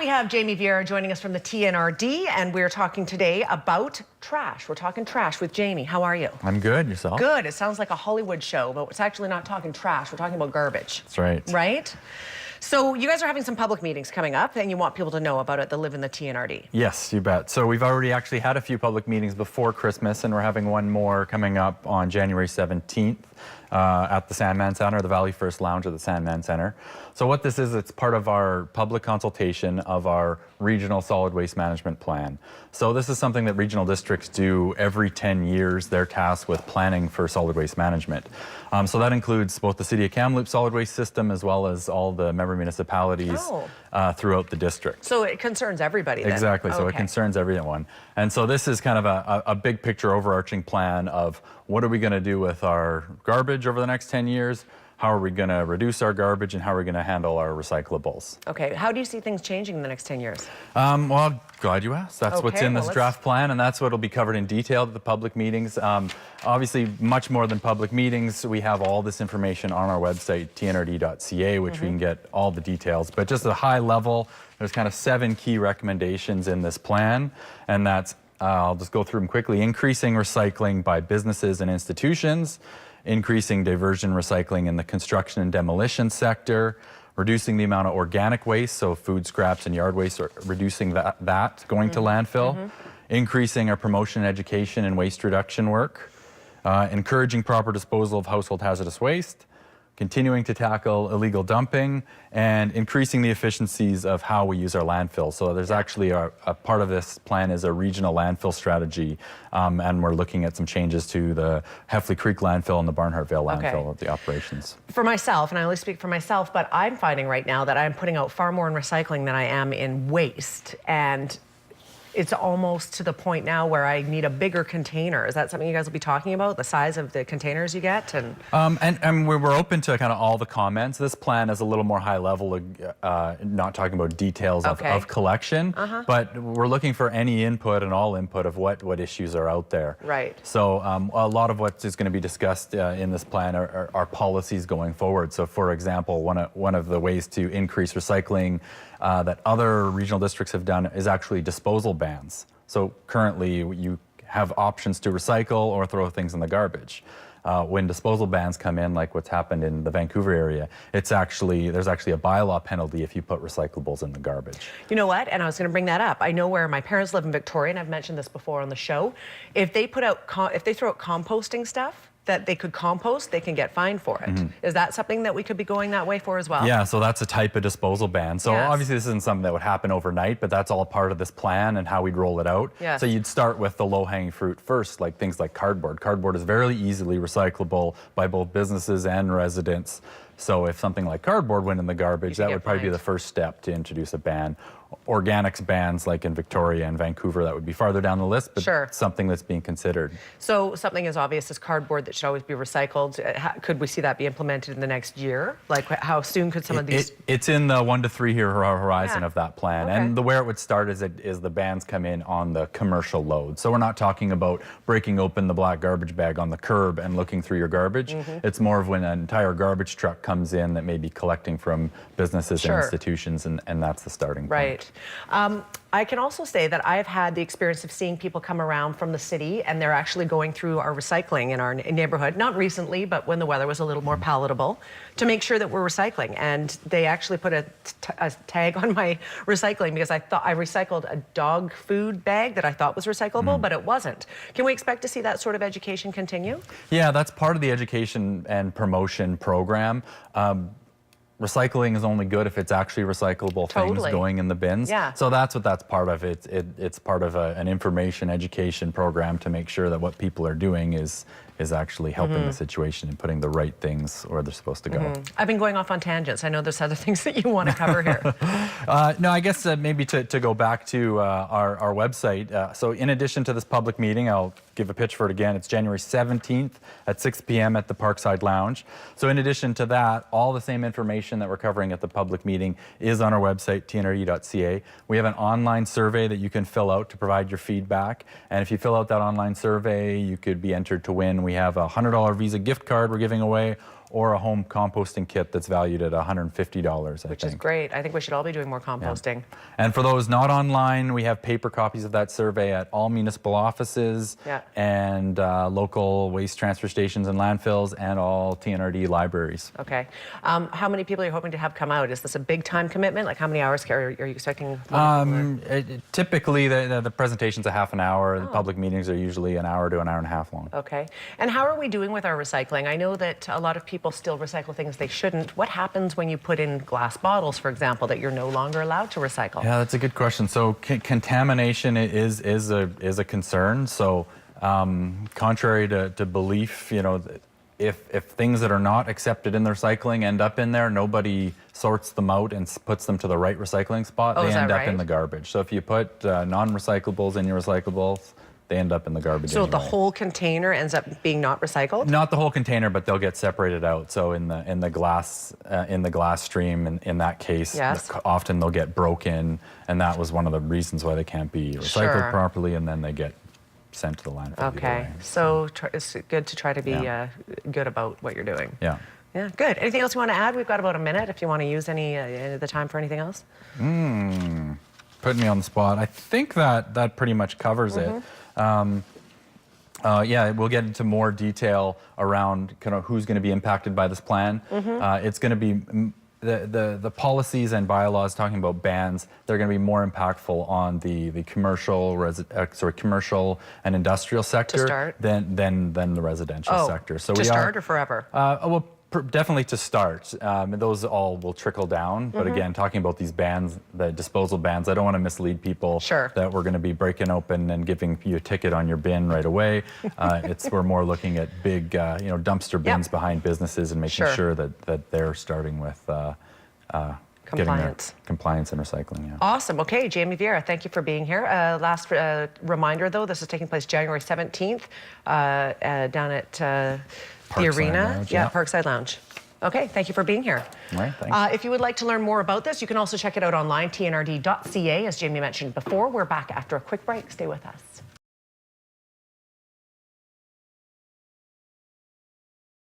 We have Jamie Vieira joining us from the TNRD, and we're talking today about trash. We're talking trash with Jamie. How are you? I'm good. Yourself? Good. It sounds like a Hollywood show, but it's actually not talking trash. We're talking about garbage. That's right. Right? So you guys are having some public meetings coming up, and you want people to know about it that live in the TNRD. Yes, you bet. So we've already actually had a few public meetings before Christmas, and we're having one more coming up on January 17th at the Sandman Center, the Valley First Lounge at the Sandman Center. So what this is, it's part of our public consultation of our regional solid waste management plan. So this is something that regional districts do every 10 years. They're tasked with planning for solid waste management. So that includes both the City of Kamloops solid waste system as well as all the member municipalities throughout the district. So it concerns everybody then? Exactly, so it concerns everyone. And so this is kind of a big picture overarching plan of what are we going to do with our garbage over the next 10 years? How are we going to reduce our garbage, and how are we going to handle our recyclables? Okay, how do you see things changing in the next 10 years? Well, glad you asked. That's what's in this draft plan, and that's what will be covered in detail at the public meetings. Obviously, much more than public meetings, we have all this information on our website, TNRD.ca, which we can get all the details. But just at a high level, there's kind of 7 key recommendations in this plan, and that's, I'll just go through them quickly, increasing recycling by businesses and institutions, increasing diversion recycling in the construction and demolition sector, reducing the amount of organic waste, so food scraps and yard waste, or reducing that going to landfill, increasing our promotion, education, and waste reduction work, encouraging proper disposal of household hazardous waste, continuing to tackle illegal dumping, and increasing the efficiencies of how we use our landfills. So there's actually a part of this plan is a regional landfill strategy, and we're looking at some changes to the Heffley Creek landfill and the Barnhartvale landfill of the operations. For myself, and I only speak for myself, but I'm finding right now that I'm putting out far more in recycling than I am in waste, and it's almost to the point now where I need a bigger container. Is that something you guys will be talking about, the size of the containers you get? And we're open to kind of all the comments. This plan is a little more high level, not talking about details of collection, but we're looking for any input and all input of what issues are out there. Right. So a lot of what is going to be discussed in this plan are policies going forward. So for example, one of the ways to increase recycling that other regional districts have done is actually disposal bans. So currently you have options to recycle or throw things in the garbage. When disposal bans come in, like what's happened in the Vancouver area, there's actually a bylaw penalty if you put recyclables in the garbage. You know what? And I was going to bring that up. I know where my parents live in Victoria, and I've mentioned this before on the show. If they throw out composting stuff that they could compost, they can get fined for it. Is that something that we could be going that way for as well? Yeah, so that's a type of disposal ban. So obviously this isn't something that would happen overnight, but that's all part of this plan and how we'd roll it out. So you'd start with the low-hanging fruit first, like things like cardboard. Cardboard is very easily recyclable by both businesses and residents. So if something like cardboard went in the garbage, that would probably be the first step to introduce a ban. Organics bans, like in Victoria and Vancouver, that would be farther down the list, but something that's being considered. So something as obvious as cardboard that should always be recycled, could we see that be implemented in the next year? Like how soon could some of these? It's in the 1 to 3 year horizon of that plan. And where it would start is the bans come in on the commercial load. So we're not talking about breaking open the black garbage bag on the curb and looking through your garbage. It's more of when an entire garbage truck comes in that may be collecting from businesses and institutions, and that's the starting point. Right. I can also say that I've had the experience of seeing people come around from the city, and they're actually going through our recycling in our neighborhood, not recently, but when the weather was a little more palatable, to make sure that we're recycling. And they actually put a tag on my recycling because I thought I recycled a dog food bag that I thought was recyclable, but it wasn't. Can we expect to see that sort of education continue? Yeah, that's part of the education and promotion program. Recycling is only good if it's actually recyclable things going in the bins. So that's part of. It's part of an information education program to make sure that what people are doing is actually helping the situation and putting the right things where they're supposed to go. I've been going off on tangents. I know there's other things that you want to cover here. No, I guess maybe to go back to our website. So in addition to this public meeting, I'll give a pitch for it again. It's January 17th at 6 p.m. at the Parkside Lounge. So in addition to that, all the same information that we're covering at the public meeting is on our website, TNRD.ca. We have an online survey that you can fill out to provide your feedback. And if you fill out that online survey, you could be entered to win. We have a $100 Visa gift card we're giving away, or a home composting kit that's valued at $150, Which is great. I think we should all be doing more composting. Yeah. And for those not online, we have paper copies of that survey at all municipal offices and local waste transfer stations and landfills and all TNRD libraries. Okay. How many people are you hoping to have come out? Is this a big time commitment? Like how many hours are you expecting? Typically, the presentation's a half an hour. The public meetings are usually an hour to an hour and a half long. Okay. And how are we doing with our recycling? I know that a lot of people still recycle things they shouldn't. What happens when you put in glass bottles, for example, that you're no longer allowed to recycle? Yeah, that's a good question. So contamination is a concern. So contrary to belief, you know, if things that are not accepted in the recycling end up in there, nobody sorts them out and puts them to the right recycling spot. They end up in the garbage. So if you put non-recyclables in your recyclables, they end up in the garbage. So anyway. the whole container ends up being not recycled? Not the whole container, but they'll get separated out. So in the glass stream, in that case, often they'll get broken, and that was one of the reasons why they can't be recycled properly, and then they get sent to the landfill. Okay, so it's good to try to be good about what you're doing. Yeah. Yeah, good. Anything else you want to add? We've got about a minute if you want to use any of the time for anything else. Putting me on the spot. I think that pretty much covers it. Yeah, we'll get into more detail around kind of who's going to be impacted by this plan. It's going to be the policies and bylaws talking about bans. They're going to be more impactful on the commercial and industrial sector than the residential sector. So to start or forever? Well, definitely to start. Those all will trickle down. But again, talking about these bans, the disposal bans, I don't want to mislead people that we're going to be breaking open and giving you a ticket on your bin right away. We're more looking at big, dumpster bins behind businesses and making sure that they're starting with compliance and recycling. Yeah. Awesome. Okay, Jamie Vieira, thank you for being here. Last reminder, though, this is taking place January 17th down at the Arena. Parkside Lounge. Okay, thank you for being here. All right, thanks. If you would like to learn more about this, you can also check it out online, tnrd.ca, as Jamie mentioned before. We're back after a quick break. Stay with us.